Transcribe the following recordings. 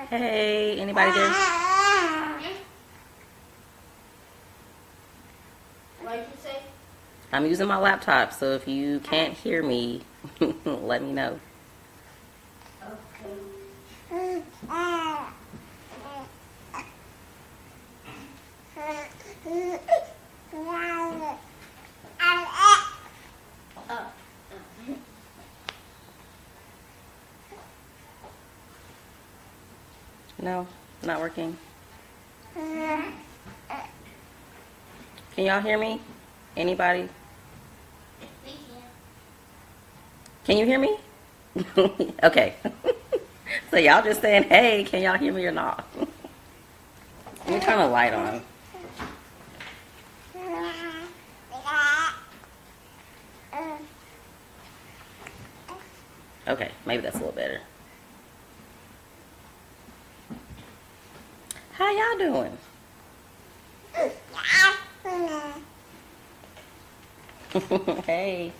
Hey, anybody there? What did you say? I'm using my laptop, so if you can't hear me, let me know. Okay. No, not working. Can y'all hear me? Anybody? Can you hear me? Okay. So y'all just saying, hey, can y'all hear me or not? Let me turn the light on. Okay, maybe that's a little better. How y'all doing? Hey.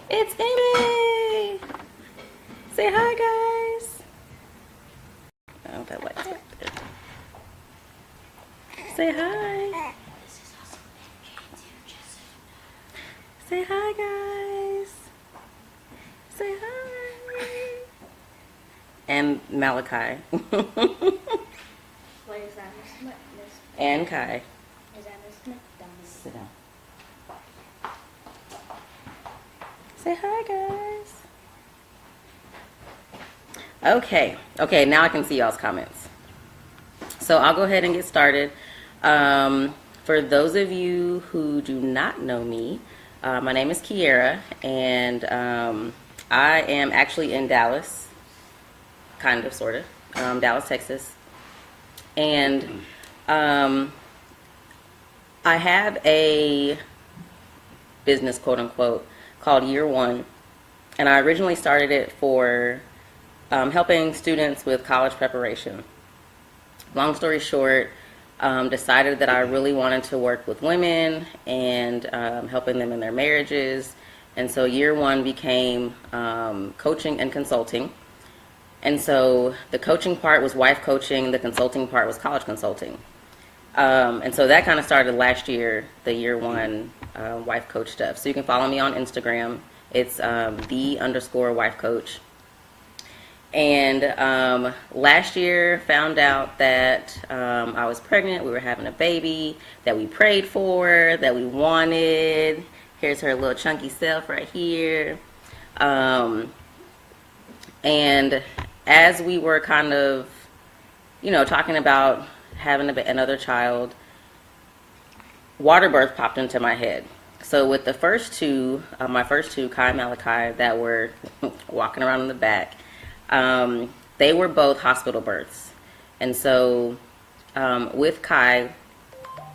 It's Amy. Say hi, guys. I don't that like that. Say hi. Say hi, guys. Say hi. And Malachi. What is that? And Kai. Is that Miss Smith? Sit down. Say hi, guys. Okay, now I can see y'all's comments. So I'll go ahead and get started. For those of you who do not know me, my name is Kiara, and I am actually in Dallas, kind of, sort of, Dallas, Texas. And I have a business, quote unquote, called Year One. And I originally started it for helping students with college preparation. Long story short, decided that I really wanted to work with women and helping them in their marriages. And so Year One became coaching and consulting. And so the coaching part was wife coaching, the consulting part was college consulting. And so that kind of started last year, the Year One wife coach stuff. So you can follow me on Instagram. It's the_wife coach. And last year found out that I was pregnant. We were having a baby that we prayed for, that we wanted. Here's her little chunky self right here. And as we were kind of, talking about having another child, water birth popped into my head. So with the first two, my first two, Kai and Malachi, that were walking around in the back, they were both hospital births. And so with Kai,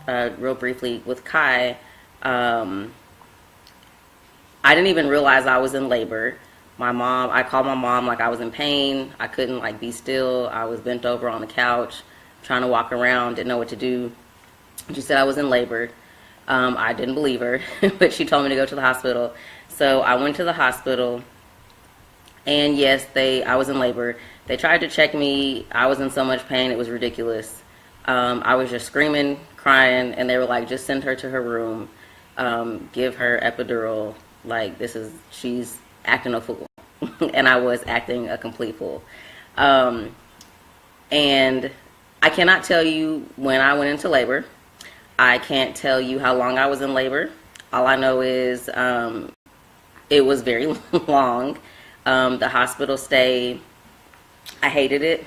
real briefly, with Kai, I didn't even realize I was in labor. I called my mom like I was in pain. I couldn't be still. I was bent over on the couch, trying to walk around, didn't know what to do. She said I was in labor. I didn't believe her, but she told me to go to the hospital. So I went to the hospital, and yes, I was in labor. They tried to check me. I was in so much pain, it was ridiculous. I was just screaming, crying, and they were like, just send her to her room, give her epidural. She's acting a fool. And I was acting a complete fool. And I cannot tell you when I went into labor. I can't tell you how long I was in labor. All I know is it was very long. The hospital stay, I hated it.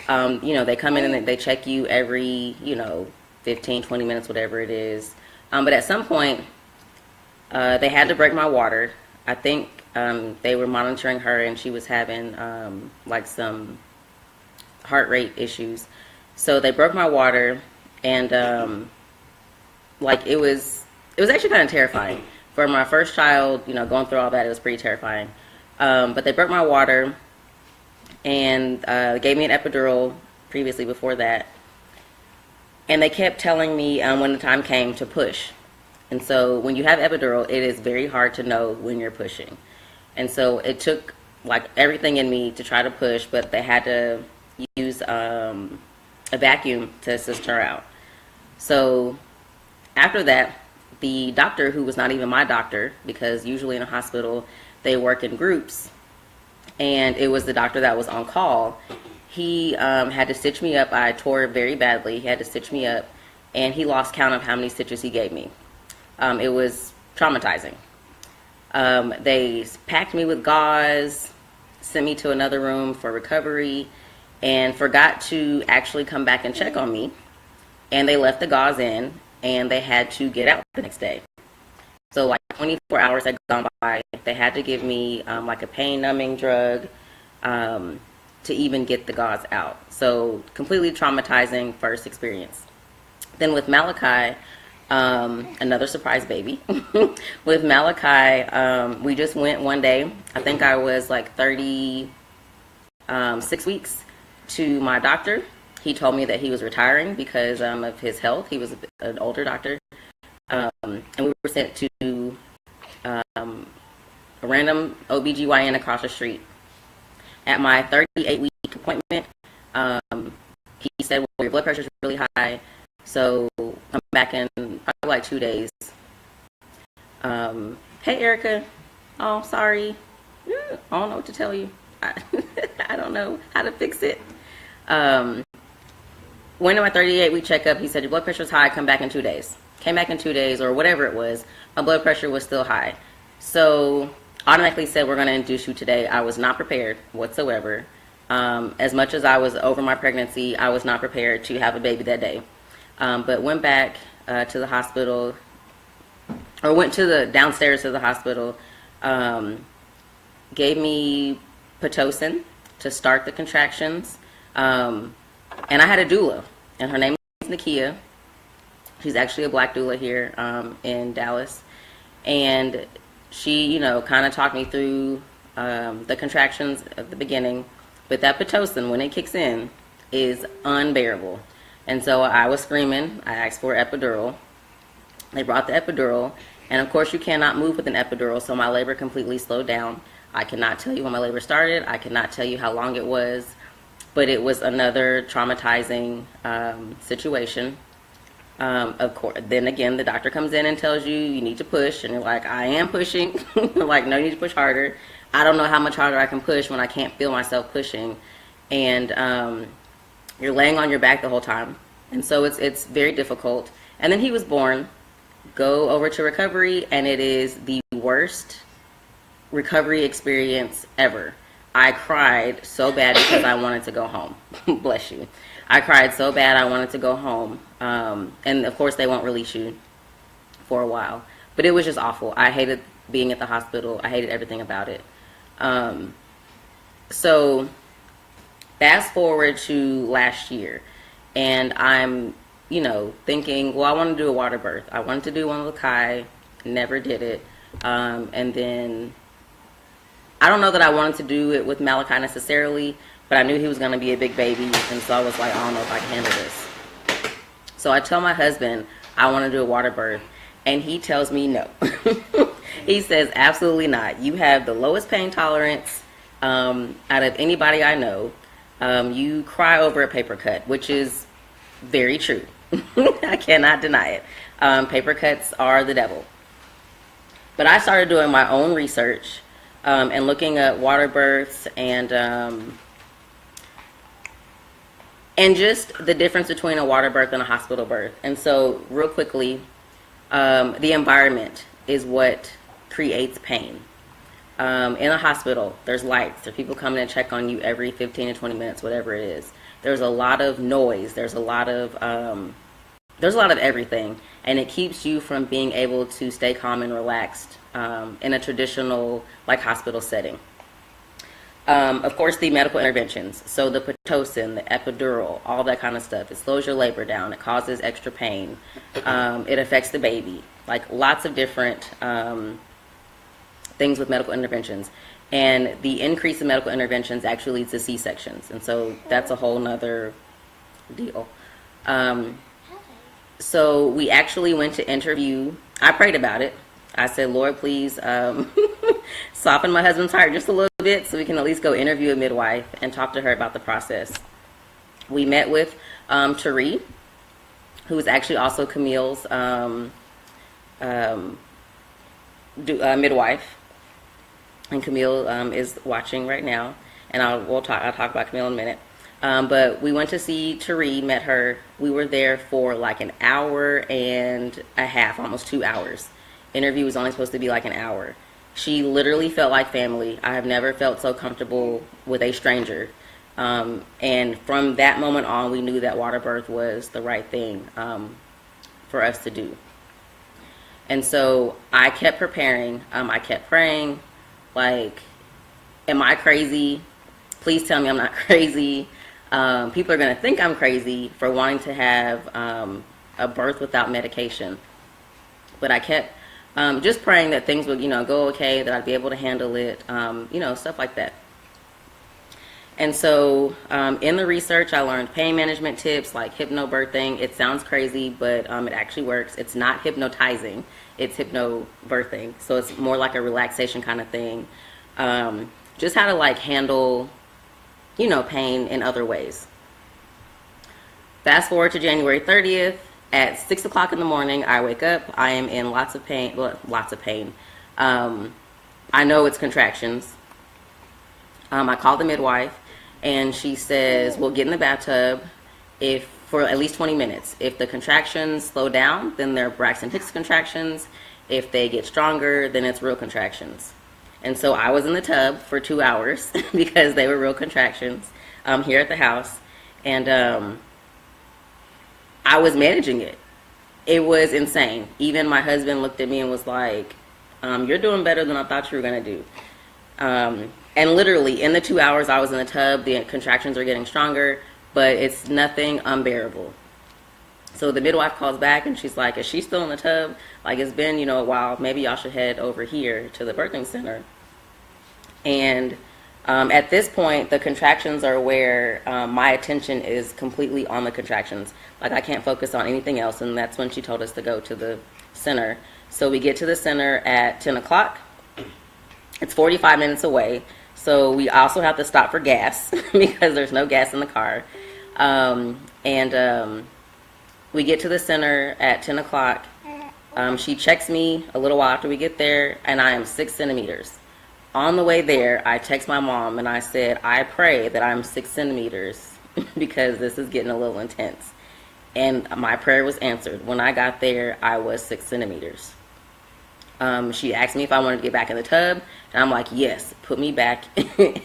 They come in and they check you every, 15, 20 minutes, whatever it is. But at some point, they had to break my water. I think they were monitoring her and she was having some heart rate issues. So they broke my water, and it was actually kind of terrifying. For my first child, going through all that, it was pretty terrifying. But they broke my water and gave me an epidural previously before that. And they kept telling me when the time came to push. And so when you have epidural, it is very hard to know when you're pushing. And so it took like everything in me to try to push, but they had to use a vacuum to assist her out. So after that, the doctor, who was not even my doctor, because usually in a hospital they work in groups, and it was the doctor that was on call. He had to stitch me up. I tore very badly. He had to stitch me up, and he lost count of how many stitches he gave me. It was traumatizing. They packed me with gauze, sent me to another room for recovery, and forgot to actually come back and check on me. And they left the gauze in, and they had to get out the next day. So like 24 hours had gone by. They had to give me like a pain numbing drug to even get the gauze out. So completely traumatizing first experience. Then with Malachi, another surprise baby. With Malachi, we just went one day. I think I was like 36 weeks to my doctor. He told me that he was retiring because of his health. He was an older doctor. And we were sent to a random OBGYN across the street. At my 38-week appointment, he said, well, your blood pressure is really high, so come back in probably like 2 days. Hey, Erica. Oh, sorry. I don't know what to tell you. I don't know how to fix it. Went to my 38-week checkup. He said, your blood pressure is high. Come back in 2 days. Came back in 2 days or whatever it was. My blood pressure was still high. So automatically said, we're going to induce you today. I was not prepared whatsoever. As much as I was over my pregnancy, I was not prepared to have a baby that day. But went back to the hospital, or went to the downstairs to the hospital, gave me Pitocin to start the contractions. And I had a doula, and her name is Nakia. She's actually a black doula here in Dallas. And she, you know, kind of talked me through the contractions at the beginning. But that Pitocin, when it kicks in, is unbearable. And so I was screaming. I asked for an epidural. They brought the epidural. And of course, you cannot move with an epidural, so my labor completely slowed down. I cannot tell you when my labor started. I cannot tell you how long it was. But it was another traumatizing situation. Of course, then again, the doctor comes in and tells you you need to push, and you're like, I am pushing. Like, no, you need to push harder. I don't know how much harder I can push when I can't feel myself pushing. And you're laying on your back the whole time. And so it's very difficult. And then he was born. Go over to recovery, and it is the worst recovery experience ever. I cried so bad because I wanted to go home. Bless you. I cried so bad I wanted to go home. And of course they won't release you for a while. But it was just awful. I hated being at the hospital. I hated everything about it. So fast forward to last year, and I'm, you know, thinking, well, I want to do a water birth. I wanted to do one with Kai, never did it. And then I don't know that I wanted to do it with Malachi necessarily, but I knew he was going to be a big baby, and so I was like, I don't know if I can handle this. So I tell my husband I want to do a water birth, and he tells me no. He says, absolutely not. You have the lowest pain tolerance out of anybody I know. You cry over a paper cut, which is very true. I cannot deny it. Paper cuts are the devil. But I started doing my own research and looking at water births and just the difference between a water birth and a hospital birth. And so real quickly, the environment is what creates pain. In a hospital, there's lights. There are people coming and check on you every 15 to 20 minutes, whatever it is. There's a lot of noise. There's a lot of everything. And it keeps you from being able to stay calm and relaxed in a traditional like hospital setting. Of course, the medical interventions. So the Pitocin, the epidural, all that kind of stuff. It slows your labor down. It causes extra pain. It affects the baby. Like lots of different things with medical interventions. And the increase in medical interventions actually leads to C-sections. And so that's a whole nother deal. So we actually went to interview. I prayed about it. I said, Lord, please soften my husband's heart just a little bit so we can at least go interview a midwife and talk to her about the process. We met with Tari, who is actually also Camille's midwife. And Camille is watching right now, and I'll talk about Camille in a minute. But we went to see Tari, met her. We were there for like an hour and a half, almost 2 hours. Interview was only supposed to be like an hour. She literally felt like family. I have never felt so comfortable with a stranger. And from that moment on, we knew that water birth was the right thing for us to do. And so I kept preparing. I kept praying, like, am I crazy? Please tell me I'm not crazy. People are going to think I'm crazy for wanting to have a birth without medication. But I kept just praying that things would, go okay, that I'd be able to handle it, stuff like that. And so in the research, I learned pain management tips like hypnobirthing. It sounds crazy, but it actually works. It's not hypnotizing. It's hypnobirthing. So it's more like a relaxation kind of thing. Just how to like handle, pain in other ways. Fast forward to January 30th. At 6 o'clock in the morning, I wake up. I am in lots of pain. Well, lots of pain. I know it's contractions. I call the midwife, and she says, "We'll get in the bathtub for at least 20 minutes. If the contractions slow down, then they're Braxton Hicks contractions. If they get stronger, then it's real contractions." And so I was in the tub for 2 hours because they were real contractions here at the house, and I was managing it. It was insane. Even my husband looked at me and was like, "You're doing better than I thought you were going to do." And literally, in the 2 hours I was in the tub, the contractions are getting stronger, but it's nothing unbearable. So the midwife calls back, and she's like, "Is she still in the tub? Like, it's been, a while. Maybe y'all should head over here to the birthing center." And at this point, the contractions are where my attention is completely on the contractions. Like, I can't focus on anything else, and that's when she told us to go to the center. So we get to the center at 10 o'clock. It's 45 minutes away, so we also have to stop for gas because there's no gas in the car. We get to the center at 10 o'clock. She checks me a little while after we get there, and I am 6 centimeters. On the way there, I text my mom, and I said, "I pray that I'm 6 centimeters because this is getting a little intense." And my prayer was answered. When I got there, I was 6 centimeters. She asked me if I wanted to get back in the tub, and I'm like, "Yes, put me back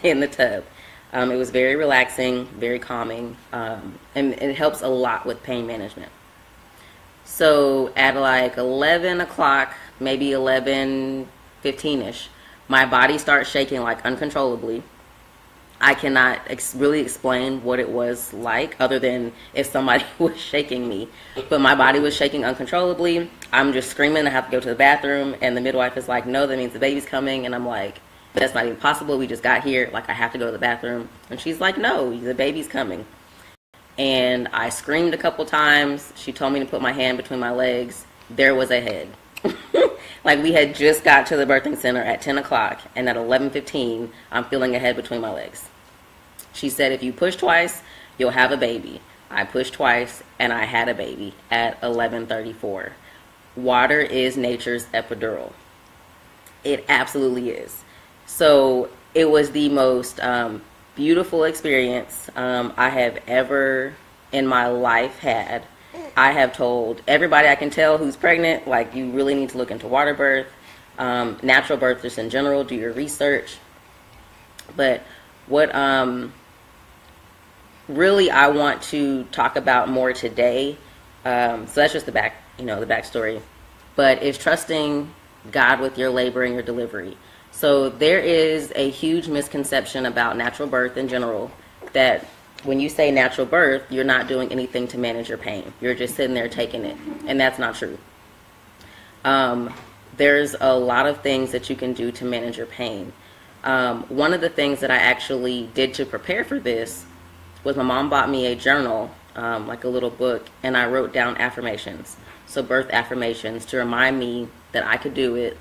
in the tub." It was very relaxing, very calming, and it helps a lot with pain management. So at like 11 o'clock, maybe 11:15-ish, my body starts shaking like uncontrollably. I cannot really explain what it was like other than if somebody was shaking me. But my body was shaking uncontrollably. I'm just screaming. I have to go to the bathroom. And the midwife is like, "No, that means the baby's coming." And I'm like, "That's not even possible. We just got here. Like, I have to go to the bathroom." And she's like, "No, the baby's coming." And I screamed a couple times. She told me to put my hand between my legs. There was a head. Like, we had just got to the birthing center at 10 o'clock, and at 11:15, I'm feeling a head between my legs. She said, "If you push twice, you'll have a baby." I pushed twice, and I had a baby at 11:34. Water is nature's epidural. It absolutely is. So it was the most beautiful experience I have ever in my life had. I have told everybody I can tell who's pregnant, like, you really need to look into water birth, natural birth just in general, do your research. But what really I want to talk about more today, so that's just the backstory, but is trusting God with your labor and your delivery. So there is a huge misconception about natural birth in general, that when you say natural birth, you're not doing anything to manage your pain. You're just sitting there taking it. And that's not true. There's a lot of things that you can do to manage your pain. One of the things that I actually did to prepare for this was my mom bought me a journal, like a little book, and I wrote down affirmations. So birth affirmations to remind me that I could do it,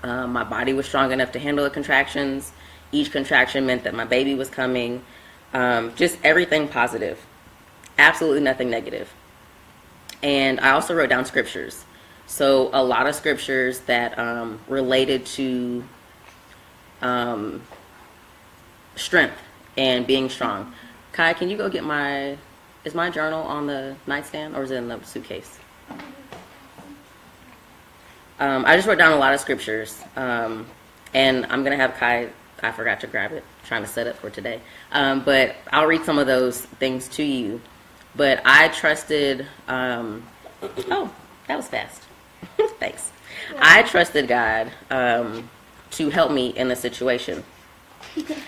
My body was strong enough to handle the contractions. Each contraction meant that my baby was coming. Just everything positive. Absolutely nothing negative. And I also wrote down scriptures. So a lot of scriptures that related to strength and being strong. Kai, can you go get is my journal on the nightstand or is it in the suitcase? I just wrote down a lot of scriptures, and I'm going to have Kai, I forgot to grab it, trying to set it for today, but I'll read some of those things to you. But I trusted, oh, that was fast. Thanks. I trusted God to help me in the situation.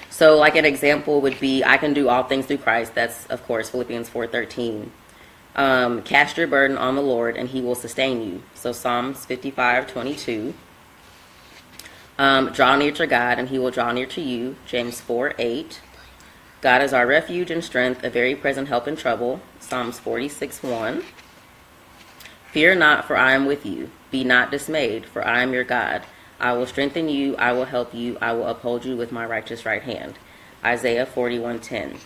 So like an example would be, I can do all things through Christ. That's, of course, Philippians 4:13. Cast your burden on the Lord and he will sustain you. So Psalms 55:22. Draw near to God and he will draw near to you. James 4:8. God is our refuge and strength, a very present help in trouble. Psalms 46:1. Fear not, for I am with you. Be not dismayed, for I am your God. I will strengthen you, I will help you, I will uphold you with my righteous right hand. Isaiah 41:10.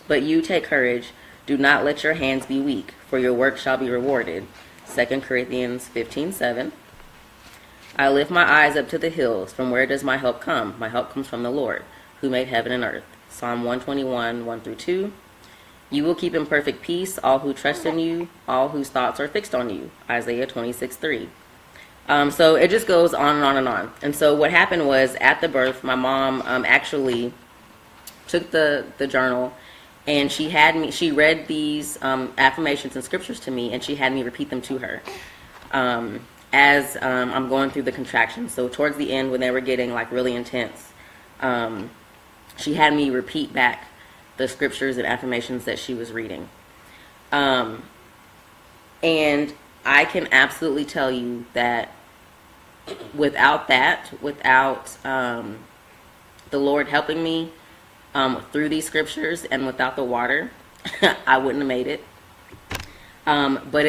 But you take courage, do not let your hands be weak, for your work shall be rewarded. 2 Corinthians 15:7. I lift my eyes up to the hills, from where does my help come? My help comes from the Lord, who made heaven and earth. Psalm 121:1-2. You will keep in perfect peace all who trust in you, all whose thoughts are fixed on you. Isaiah 26:3. So it just goes on and on and on. And so what happened was, at the birth, my mom actually took the journal, and she read these affirmations and scriptures to me, and she had me repeat them to her as I'm going through the contractions. So towards the end, when they were getting like really intense, she had me repeat back the scriptures and affirmations that she was reading. And I can absolutely tell you that without the Lord helping me through these scriptures and without the water, I wouldn't have made it. But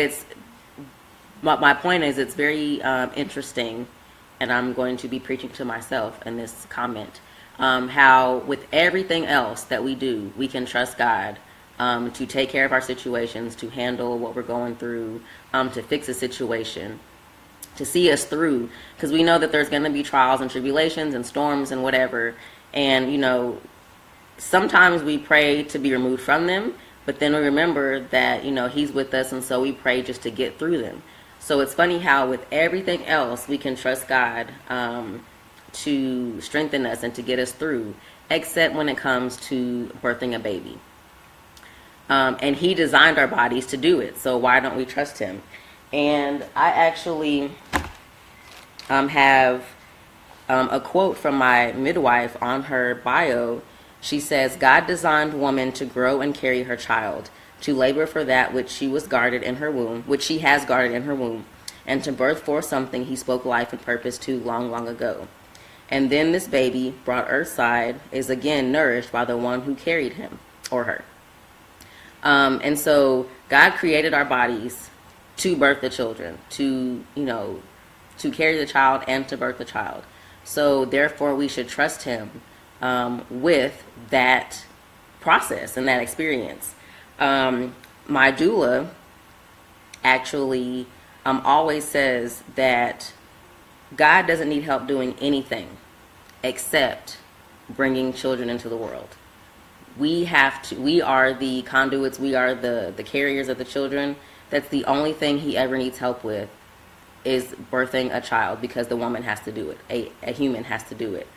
my point is, it's very interesting, and I'm going to be preaching to myself in this comment, how with everything else that we do, we can trust God to take care of our situations, to handle what we're going through, to fix a situation, to see us through, because we know that there's going to be trials and tribulations and storms and whatever, and sometimes we pray to be removed from them, but then we remember that he's with us, and so we pray just to get through them. So it's funny how with everything else we can trust God to strengthen us and to get us through, except when it comes to birthing a baby. And he designed our bodies to do it, so why don't we trust him? And I actually have a quote from my midwife on her bio. She says, God designed woman to grow and carry her child, to labor for that which she was guarded in her womb, which she has guarded in her womb, and to birth forth something he spoke life and purpose to long, long ago. And then this baby, brought earthside, is again nourished by the one who carried him or her. And so God created our bodies to birth the children, to carry the child and to birth the child. So therefore we should trust him with that process and that experience. My doula actually always says that God doesn't need help doing anything except bringing children into the world. We are the conduits, we are the carriers of the children. That's the only thing he ever needs help with, is birthing a child, because the woman has to do it. A human has to do it.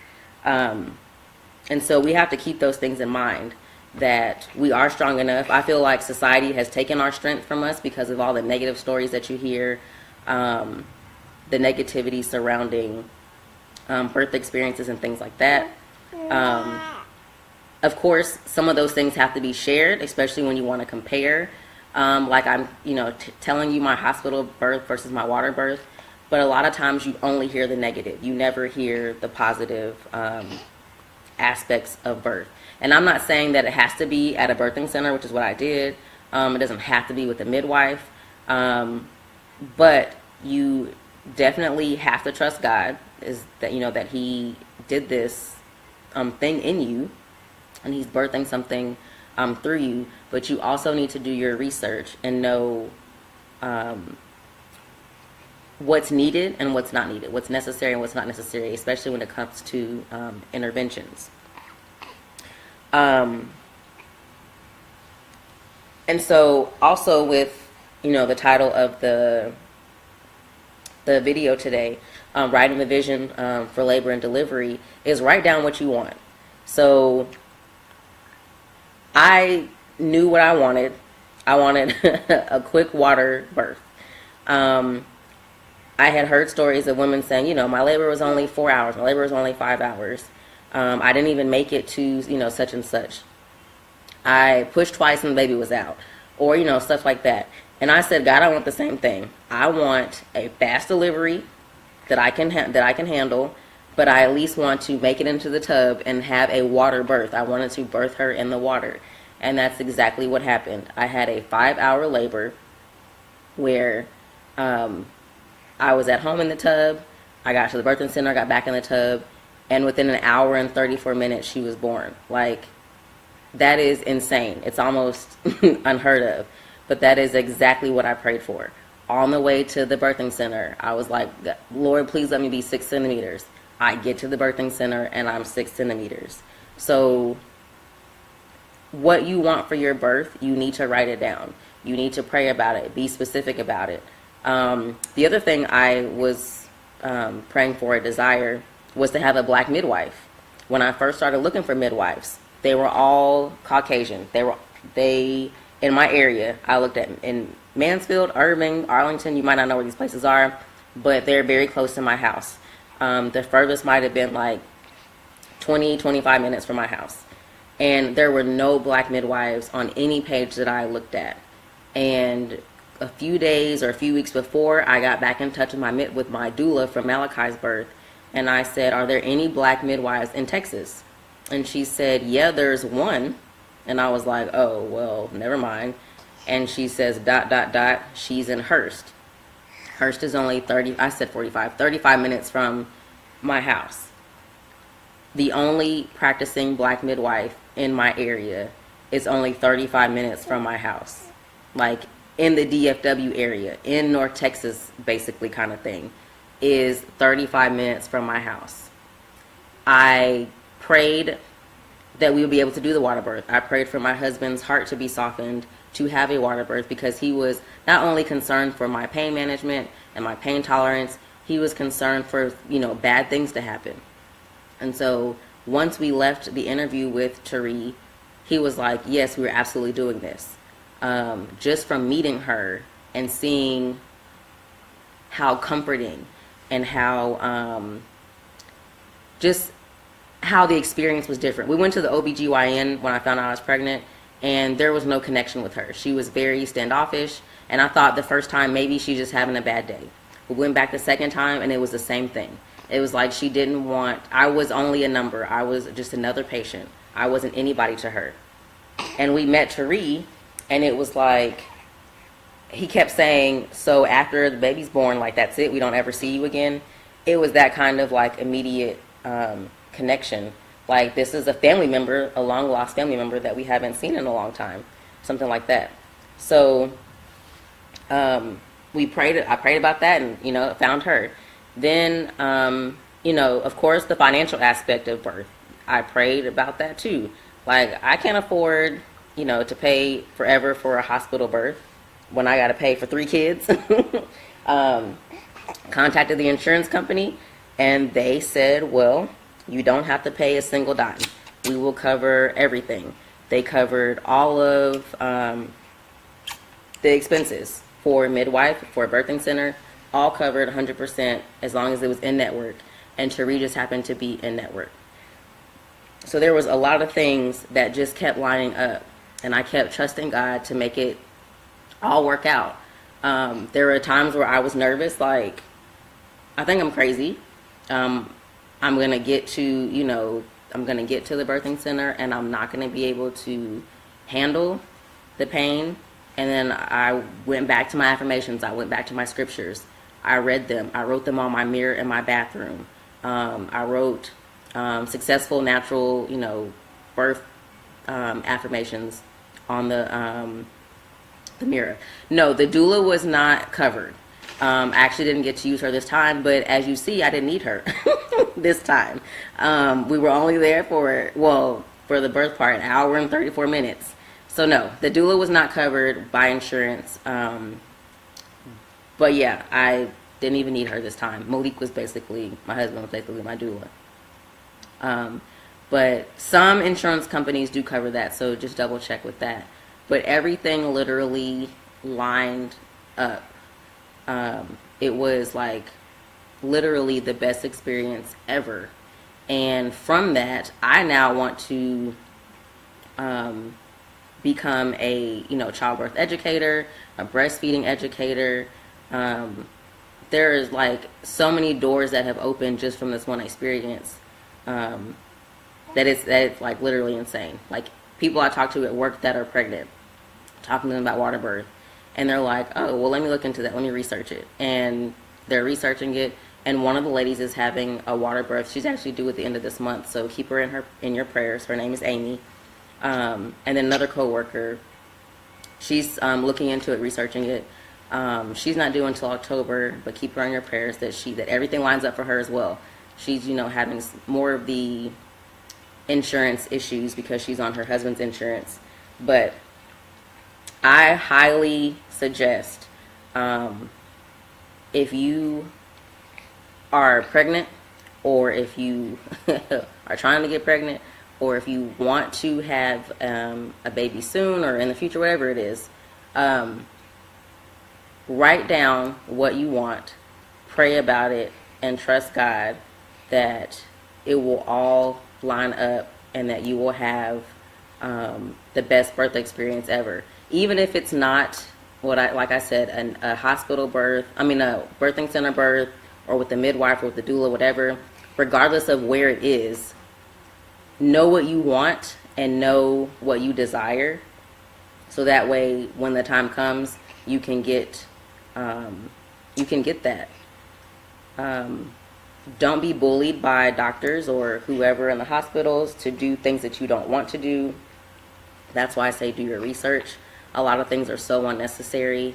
And so we have to keep those things in mind, that we are strong enough. I feel like society has taken our strength from us because of all the negative stories that you hear, the negativity surrounding birth experiences and things like that. Of course, some of those things have to be shared, especially when you want to compare. Like I'm, telling you my hospital birth versus my water birth. But a lot of times you only hear the negative. You never hear the positive aspects of birth. And I'm not saying that it has to be at a birthing center, which is what I did. It doesn't have to be with a midwife. But you definitely have to trust God, is that, that he did this thing in you, and he's birthing something through you. But you also need to do your research and know what's needed and what's not needed, what's necessary and what's not necessary, especially when it comes to interventions. And so also with, the title of the video today, writing the vision for labor and delivery, is write down what you want. So I knew what I wanted. I wanted a quick water birth. I had heard stories of women saying, my labor was only 4 hours, my labor was only 5 hours. I didn't even make it to, such and such. I pushed twice and the baby was out, or, stuff like that. And I said, God, I want the same thing. I want a fast delivery that I can handle, but I at least want to make it into the tub and have a water birth. I wanted to birth her in the water. And that's exactly what happened. I had a 5-hour labor where I was at home in the tub. I got to the birthing center, got back in the tub, and within an hour and 34 minutes, she was born. Like, that is insane. It's almost unheard of. But that is exactly what I prayed for. On the way to the birthing center, I was like, Lord, please let me be 6 centimeters. I get to the birthing center, and I'm 6 centimeters. So what you want for your birth, you need to write it down. You need to pray about it. Be specific about it. The other thing I was praying for, a desire, was to have a black midwife. When I first started looking for midwives, they were all Caucasian. They in my area, I looked at in Mansfield, Irving, Arlington. You might not know where these places are, but they're very close to my house. The furthest might have been like 20, 25 minutes from my house. And there were no black midwives on any page that I looked at. And a few days or a few weeks before, I got back in touch with my doula from Malachi's birth, and I said, are there any black midwives in Texas? And she said, yeah, there's one. And I was like, oh, well, never mind. And she says, ... she's in Hurst. Hurst is only 35 minutes from my house. The only practicing black midwife in my area is only 35 minutes from my house. Like, in the DFW area, in North Texas, basically, kind of thing, is 35 minutes from my house. I prayed that we would be able to do the water birth. I prayed for my husband's heart to be softened to have a water birth, because he was not only concerned for my pain management and my pain tolerance, he was concerned for, bad things to happen. And so once we left the interview with Tari, he was like, yes, we're absolutely doing this. Just from meeting her and seeing how comforting and how just how the experience was different. We went to the OBGYN when I found out I was pregnant, and there was no connection with her. She was very standoffish, and I thought the first time maybe she's just having a bad day. We went back the second time, and it was the same thing. It was like she didn't want, I was only a number. I was just another patient. I wasn't anybody to her. And we met Tari, and it was like, he kept saying, so after the baby's born, like, that's it, we don't ever see you again. It was that kind of like immediate connection. Like, this is a family member, a long lost family member that we haven't seen in a long time, something like that. So I prayed about that, and found her. Then of course, the financial aspect of birth, I prayed about that too. Like, I can't afford to pay forever for a hospital birth when I got to pay for 3 kids. Contacted the insurance company, and they said, well, you don't have to pay a single dime. We will cover everything. They covered all of the expenses for a midwife, for a birthing center, all covered 100% as long as it was in network. And Tari just happened to be in network. So there was a lot of things that just kept lining up, and I kept trusting God to make it all work out. There were times where I was nervous, like, I think I'm crazy. I'm going to get to, I'm going to get to the birthing center, and I'm not going to be able to handle the pain. And then I went back to my affirmations. I went back to my scriptures. I read them. I wrote them on my mirror in my bathroom. I wrote successful natural, birth affirmations on the mirror. No, the doula was not covered. I actually didn't get to use her this time, but as you see, I didn't need her this time. We were only there for the birth part, an hour and 34 minutes. So no, the doula was not covered by insurance. But yeah, I didn't even need her this time. Malik was basically, my husband was basically my doula. But some insurance companies do cover that, so just double check with that. But everything literally lined up. It was like literally the best experience ever. And from that, I now want to become a, childbirth educator, a breastfeeding educator. There's like so many doors that have opened just from this one experience. That it's like literally insane. Like people I talk to at work that are pregnant, talking to them about water birth, and they're like, oh, well, let me look into that. Let me research it. And they're researching it. And one of the ladies is having a water birth. She's actually due at the end of this month, so keep her in your prayers. Her name is Amy. And then another coworker, she's looking into it, researching it. She's not due until October, but keep her in your prayers that everything lines up for her as well. She's having more of the insurance issues because she's on her husband's insurance. But I highly suggest if you are pregnant, or if you are trying to get pregnant, or if you want to have a baby soon or in the future, whatever it is, write down what you want, pray about it, and trust God that it will all line up and that you will have the best birth experience ever. Even if it's not like I said, a hospital birth, a birthing center birth, or with the midwife or with the doula, whatever, regardless of where it is, know what you want and know what you desire. So that way, when the time comes, you can get that. Don't be bullied by doctors or whoever in the hospitals to do things that you don't want to do. That's why I say do your research. A lot of things are so unnecessary.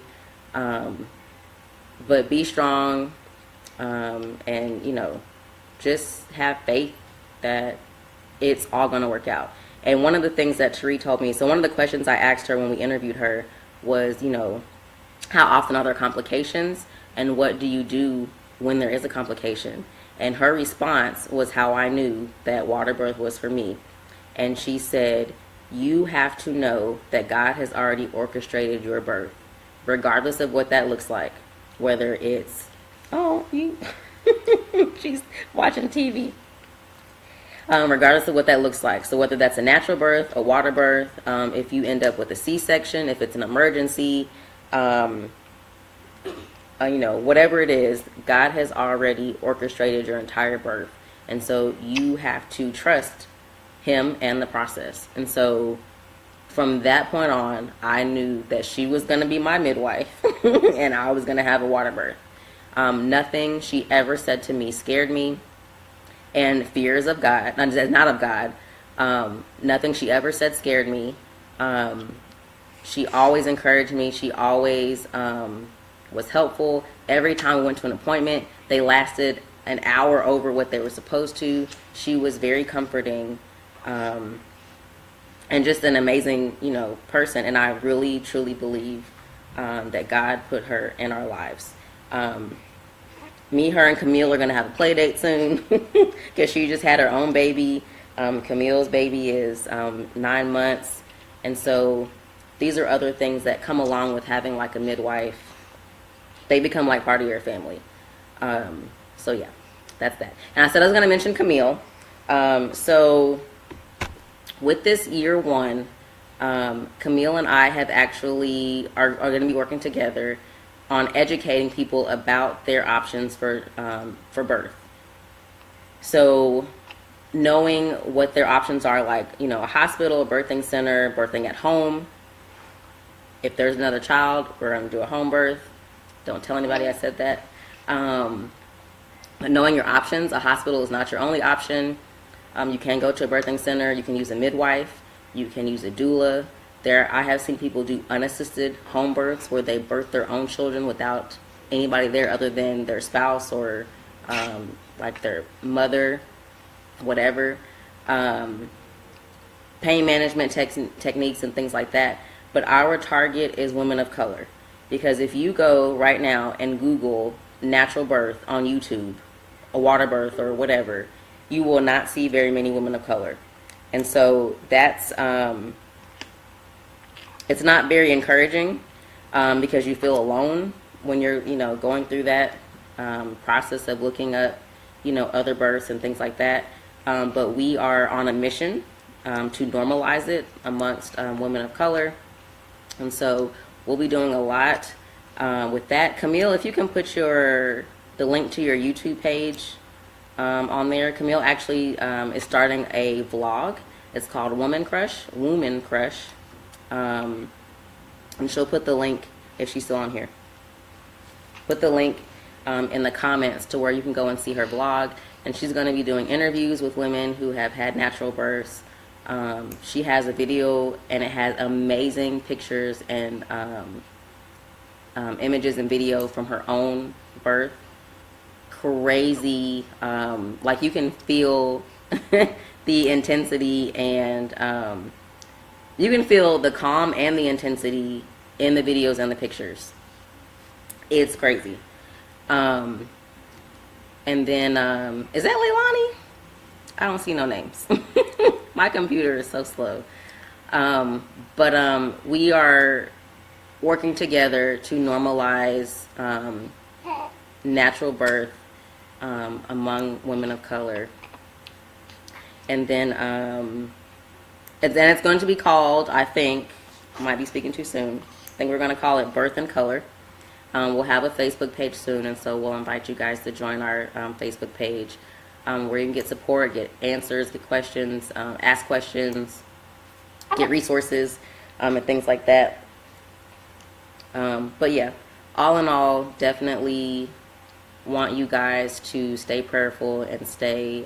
But be strong, and just have faith that it's all going to work out. And one of the things that Cherie told me, so one of the questions I asked her when we interviewed her was, how often are there complications, and what do you do when there is a complication? And her response was how I knew that water birth was for me. And she said, you have to know that God has already orchestrated your birth, regardless of what that looks like. Whether it's, she's watching TV. Regardless of what that looks like. So whether that's a natural birth, a water birth, if you end up with a C-section, if it's an emergency, whatever it is, God has already orchestrated your entire birth. And so you have to trust Him and the process. And so from that point on, I knew that she was going to be my midwife and I was going to have a water birth. Nothing she ever said to me scared me. And fears of God, not of God, nothing she ever said scared me. She always encouraged me. She always was helpful. Every time we went to an appointment, they lasted an hour over what they were supposed to. She was very comforting, and just an amazing, person. And I really, truly believe that God put her in our lives. Me, her, and Camille are going to have a play date soon because she just had her own baby. Camille's baby is 9 months. And so these are other things that come along with having like a midwife. They become like part of your family. So yeah, that's that. And I said I was going to mention Camille. So with this year one, Camille and I have actually are going to be working together on educating people about their options for birth. So knowing what their options are, like, a hospital, a birthing center, birthing at home. If there's another child, we're going to do a home birth. Don't tell anybody I said that. But knowing your options, a hospital is not your only option. You can go to a birthing center. You can use a midwife. You can use a doula. I have seen people do unassisted home births where they birth their own children without anybody there other than their spouse or like their mother, whatever. Pain management techniques and things like that. But our target is women of color. Because if you go right now and Google natural birth on YouTube, a water birth or whatever, you will not see very many women of color. And so that's, it's not very encouraging because you feel alone when you're, going through that process of looking up, other births and things like that. But we are on a mission to normalize it amongst women of color. And so we'll be doing a lot with that. Camille, if you can put the link to your YouTube page on there. Camille actually is starting a vlog. It's called Woman Crush. And she'll put the link, if she's still on here, put the link in the comments to where you can go and see her vlog. And she's going to be doing interviews with women who have had natural births. She has a video and it has amazing pictures and images and video from her own birth. Crazy, like you can feel the intensity and you can feel the calm and the intensity in the videos and the pictures. It's crazy. And then, is that Leilani? I don't see no names. My computer is so slow. But we are working together to normalize natural birth among women of color. And then it's going to be called, I think, I might be speaking too soon, I think we're going to call it Birth in Color. We'll have a Facebook page soon, and so we'll invite you guys to join our Facebook page where you can get support, get answers, get questions, ask questions, get resources, and things like that. But yeah, all in all, definitely want you guys to stay prayerful and stay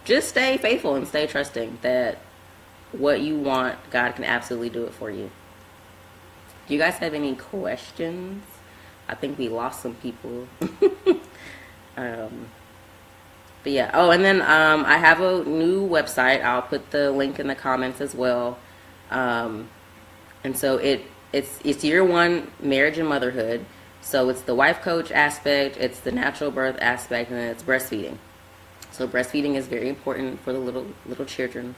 just stay faithful and stay trusting that what you want, God can absolutely do it for you. Do you guys have any questions? I think we lost some people. But yeah. Oh, and then I have a new website. I'll put the link in the comments as well. And so it's year one marriage and motherhood. So it's the wife coach aspect, it's the natural birth aspect, and then it's breastfeeding. So breastfeeding is very important for the little children.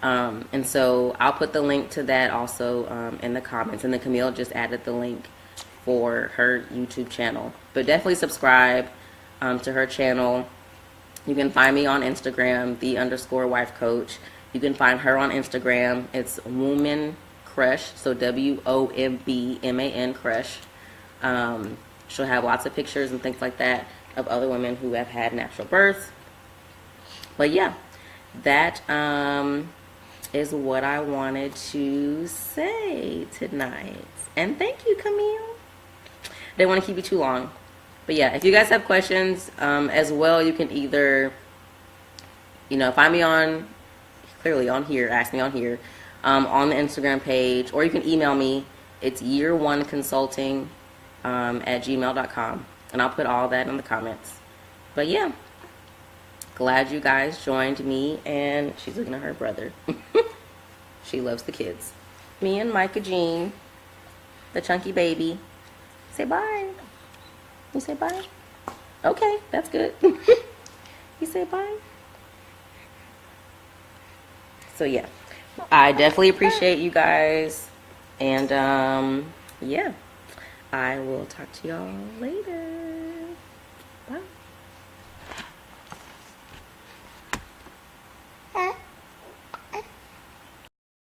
And so I'll put the link to that also in the comments. And then Camille just added the link for her YouTube channel. But definitely subscribe to her channel. You can find me on Instagram, _wife coach. You can find her on Instagram. It's Woman Crush, so WOMBMAN Crush. She'll have lots of pictures and things like that of other women who have had natural births. But yeah, that is what I wanted to say tonight. And thank you, Camille. Didn't want to keep you too long. But yeah, if you guys have questions as well, you can either, find me clearly on here, ask me on here, on the Instagram page, or you can email me. It's year1consulting at gmail.com. And I'll put all that in the comments. But yeah, glad you guys joined me. And she's looking at her brother. She loves the kids. Me and Micah Jean, the chunky baby. Say bye. You say bye? Okay, that's good. You say bye? So yeah, I definitely appreciate you guys. And yeah, I will talk to y'all later.